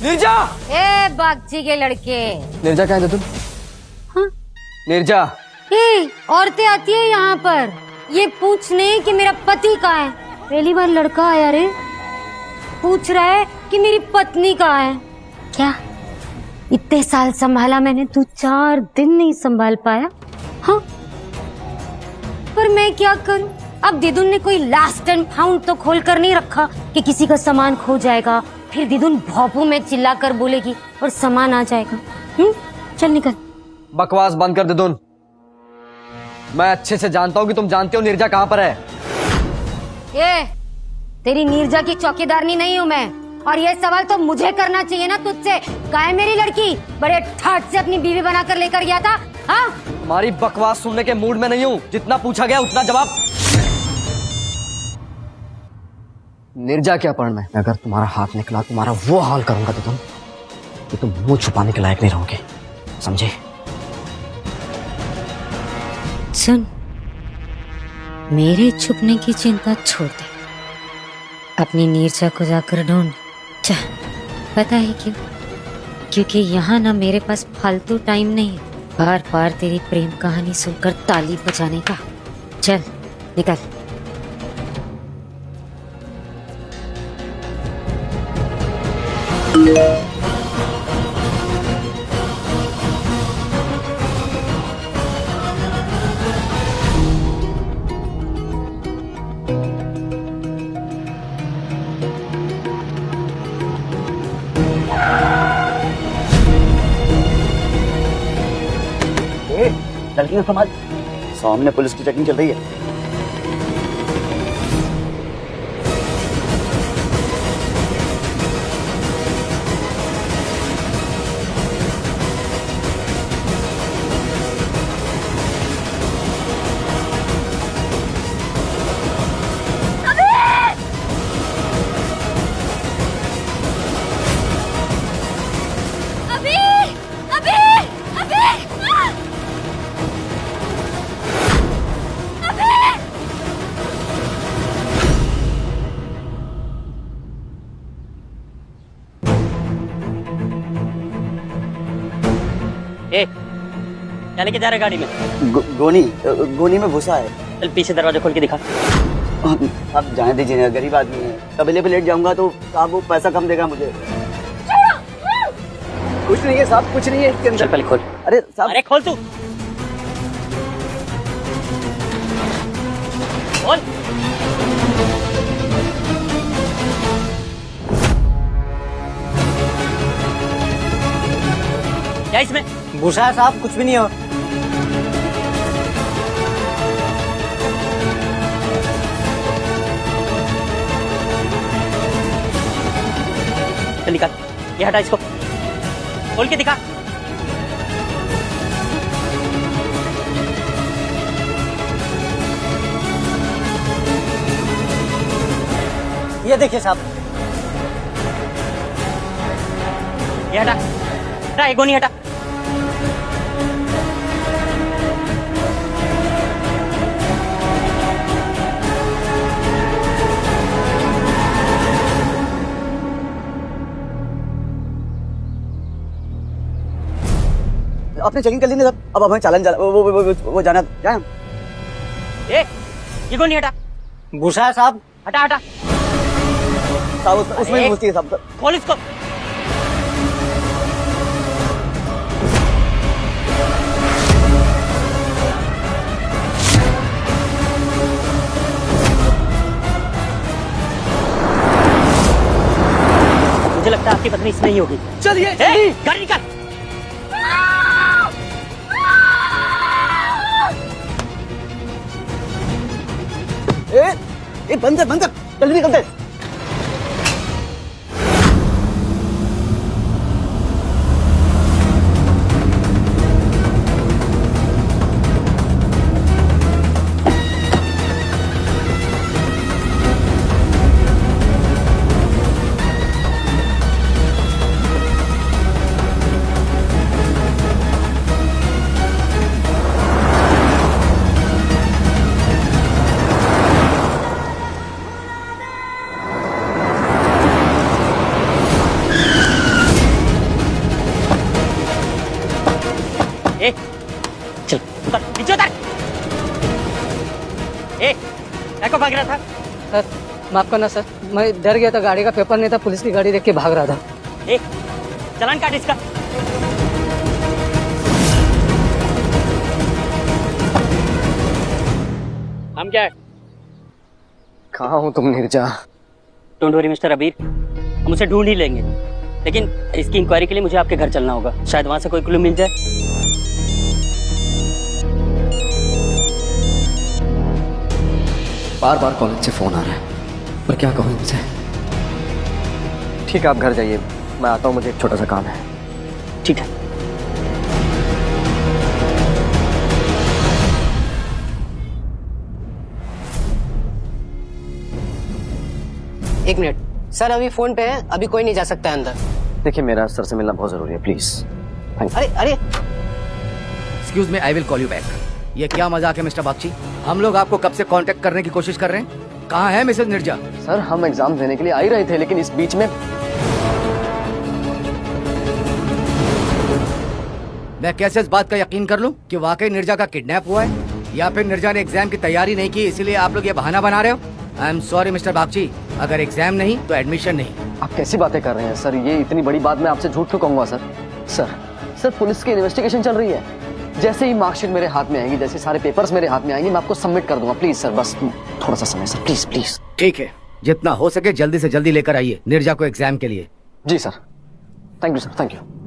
निर्जा! ए बागची के लड़के। निर्जा कहाँ है तुम? हाँ? निर्जा! ए, औरतें आती है यहाँ पर ये पूछने कि मेरा पति कहाँ है। पहली बार लड़का आया रे, पूछ रहा है कि मेरी पत्नी कहाँ है। क्या इतने साल संभाला मैंने, तू 4 दिन नहीं संभाल पाया? हाँ, पर मैं क्या करूं? अब दीदुन ने कोई लास्ट एंड फाउंड तो खोल कर नहीं रखा कि किसी का सामान खो जाएगा, फिर दीदुन भौपू में चिल्ला कर बोलेगी और सामान आ जाएगा। चल निकल। बकवास बंद कर दीदुन। मैं अच्छे से जानता हूँ कि तुम जानते हो निर्जा कहाँ पर है। ये तेरी नीरजा की चौकीदारनी नहीं हूँ मैं, और ये सवाल तो मुझे करना चाहिए ना तुझसे। कहाँ है मेरी लड़की? बड़े ठाट से अपनी बीवी बनाकर लेकर गया था। हाँ, तुम्हारी बकवास सुनने के मूड में नहीं हूँ। जितना पूछा गया उतना जवाब। निर्जा क्या पढ़ में? अगर तुम्हारा हाथ निकला तुम्हारा वो हाल करूंगा तो तुम मुंह छुपाने के लायक नहीं रहोगे, समझे? सुन, मेरे छुपने की चिंता छोड़ दे, अपनी नीरजा को जाकर ढूंढ। चल, पता है क्यों? क्योंकि यहाँ ना मेरे पास फालतू टाइम नहीं है बार बार तेरी प्रेम कहानी सुनकर ताली बजाने का। चल निकल। लड़की को संभाल, सामने पुलिस की चेकिंग चल रही है। ए, क्या लेके जा रहा है गाड़ी में? गोनी में घुसा है। चल पीछे दरवाजा खोल के दिखा। अब जाने दीजिए ना, गरीब आदमी है। तबेले पे लेट जाऊंगा तो साहब वो पैसा कम देगा मुझे। कुछ नहीं है साहब, कुछ नहीं है इसके अंदर। चल पहले खोल। अरे साहब, अरे खोल तू, खोल। क्या इसमें? घुसा है साहब, कुछ भी नहीं हो। चल निकाल, ये हटा इसको, खोल के दिखा। ये देखिए साहब, ये हटा, हटा, ये गोनी हटा। आपने चेकिंग कर ली ना साहब, अब हमें चालान वो जाना जाए। ए, ये गोनी हटा। घुसा है साहब, हटा हटा, साहब उसमें घुसती है साहब। खोल इसको। मुझे लगता है आपकी पत्नी इसमें ही होगी। चलिए गाड़ी निकाल। ए, बंद कर, जल्दी निकलते। काय को भाग रहा था? सर माफ करना सर, मैं डर गया था, गाड़ी का पेपर नहीं था, पुलिस की गाड़ी देख के भाग रहा था। ए, चालान काट इसका। हम क्या है? कहाँ हो तुम निर्जा? डोंट वरी मिस्टर अबीर, हम उसे ढूंढ ही लेंगे, लेकिन इसकी इंक्वायरी के लिए मुझे आपके घर चलना होगा। शायद वहां से कोई क्लू मिल जाए। बार बार कॉलेज से फोन आ रहा है, पर क्या कहूँ इनसे। ठीक है, आप घर जाइए, मैं आता हूँ, मुझे एक छोटा सा काम है। ठीक है। एक मिनट सर, अभी फोन पे है, अभी कोई नहीं जा सकता है अंदर। देखिए, मेरा सर से मिलना बहुत जरूरी है, प्लीज। Thank you. अरे excuse me, I will call you back. ये क्या मजाक है मिस्टर बागची? हम लोग आपको कब से कांटेक्ट करने की कोशिश कर रहे हैं। कहाँ है मिसेज निर्जा? सर, हम एग्जाम देने के लिए आ ही रहे थे, लेकिन इस बीच में मैं कैसे इस बात का यकीन कर लूं कि वाकई निर्जा का किडनैप हुआ है, या फिर निर्जा ने एग्जाम की तैयारी नहीं की इसलिए आप लोग ये बहाना बना रहे हो? I am sorry mister Bagchi, अगर एग्जाम नहीं तो एडमिशन नहीं। आप कैसी बातें कर रहे हैं सर? ये इतनी बड़ी बात मैं आपसे झूठ क्यों कहूंगा सर? सर पुलिस की इन्वेस्टिगेशन चल रही है। जैसे ही मार्कशीट मेरे हाथ में आएंगी, जैसे सारे पेपर्स मेरे हाथ में आएंगे, मैं आपको सबमिट कर दूंगा। प्लीज सर, बस थोड़ा सा समय सर, प्लीज प्लीज। ठीक है, जितना हो सके जल्दी से जल्दी लेकर आइए निर्जा को एग्जाम के लिए। जी sir, thank you sir, thank you.